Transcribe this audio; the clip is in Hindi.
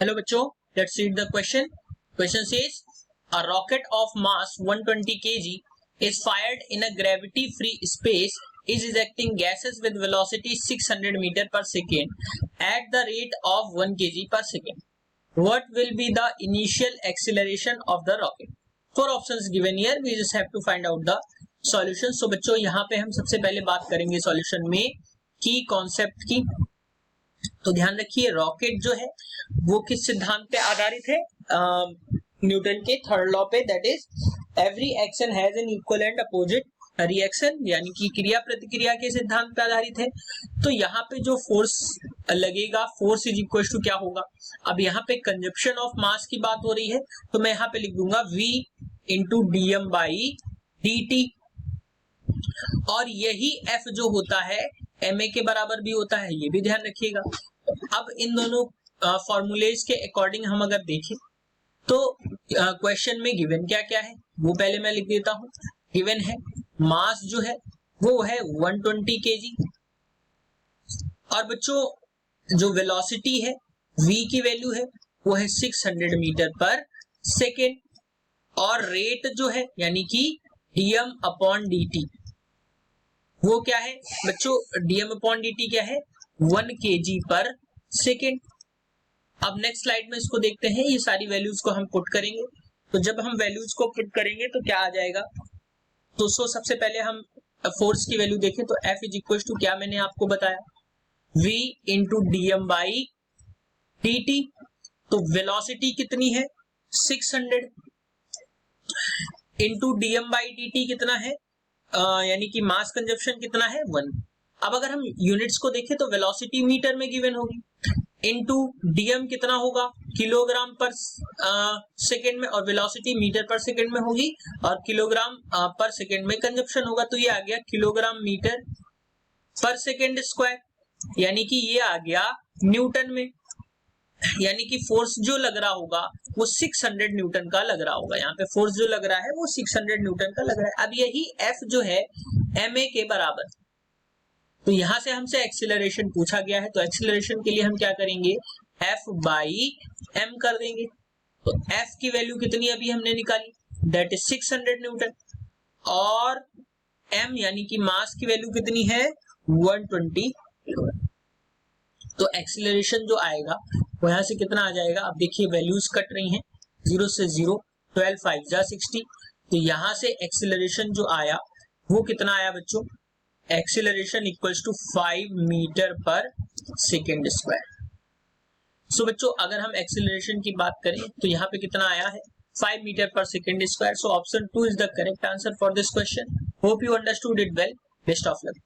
Hello बच्चों, let's read the question. Question says a rocket of mass 120 kg is fired in a gravity-free space, is ejecting gases with velocity 600 meter per second at the rate of 1 kg per second. What will be the initial acceleration of the rocket? Four options given here. We just have to find out the solution. So बच्चों यहाँ पे हम सबसे पहले बात करेंगे सॉल्यूशन में की कॉन्सेप्ट की. तो ध्यान रखिए रॉकेट जो है वो किस सिद्धांत पे आधारित है? न्यूटन के थर्ड लॉ पे, that is every action has an equal and opposite reaction, यानी कि क्रिया प्रतिक्रिया के सिद्धांत पे आधारित है. तो यहाँ पे जो फोर्स लगेगा, फोर्स इज इक्वल टू क्या होगा? अब यहाँ पे कंजप्शन ऑफ मास की बात हो रही है तो मैं यहाँ पे लिख दूंगा v into D M by D T, और यही f जो होता है ma के बराबर भी होता है, ये भी ध्यान रखिएगा. अब इन दोनों फॉर्मूलेज के अकॉर्डिंग हम अगर देखें तो क्वेश्चन में गिवन क्या क्या है वो पहले मैं लिख देता हूं. गिवन है मास जो है वो है 120 केजी, और बच्चों जो वेलोसिटी है v की वैल्यू है वो है 600 मीटर पर सेकेंड, और रेट जो है यानी कि dm अपॉन dt वो क्या है बच्चों? dm अपॉन dt क्या है? 1 kg पर सेकेंड. अब नेक्स्ट स्लाइड में इसको देखते हैं. ये सारी वैल्यूज को हम पुट करेंगे. तो जब हम वैल्यूज को पुट करेंगे तो क्या आ जाएगा? तो सबसे पहले हम फोर्स की वैल्यू देखें तो F इज इक्वल टू क्या मैंने आपको बताया? V into D M by D T. तो वेलोसिटी कितनी है? 600 into D M by D T कितना है? यानी कि मास कंजप्शन कितना है? 1. अब अगर हम यूनिट्स को देखें तो वेलोसिटी मीटर में गिवन होगी, इनटू डीएम कितना होगा? किलोग्राम पर सेकेंड में, और वेलोसिटी मीटर पर सेकेंड में होगी, और किलोग्राम पर सेकेंड में कंजप्शन होगा. तो ये आ गया किलोग्राम मीटर पर सेकेंड स्क्वायर, यानी कि ये आ गया न्यूटन में. यानी कि फोर्स जो लग रहा होगा वो 600 न्यूटन का लग रहा होगा. यहाँ पे फोर्स जो लग रहा है वो 600 न्यूटन का लग रहा है. अब यही F जो है ma के बराबर. तो यहां से हमसे एक्सीलरेशन पूछा गया है, तो एक्सीलरेशन के लिए हम क्या करेंगे? F बाई m कर देंगे. तो F की वैल्यू कितनी अभी हमने निकाली? दैट इज 600 न्यूटन, और m यानी कि मास की वैल्यू कितनी है? 120 किलोग्राम. तो एक्सीलरेशन जो आएगा वो यहां से कितना आ जाएगा? अब देखिए वैल्यूज कट रही हैं, 0 से 0, 12 5 जा 60. तो यहां से एक्सीलरेशन जो आया वो कितना आया बच्चों? एक्सीलरेशन इक्वल्स टू 5 मीटर पर सेकेंड स्क्वायर. सो बच्चों अगर हम एक्सीलरेशन की बात करें तो यहाँ पे कितना आया है? 5 मीटर पर second square. So option 2 is the correct answer for this question. Hope you understood it well. Best of luck.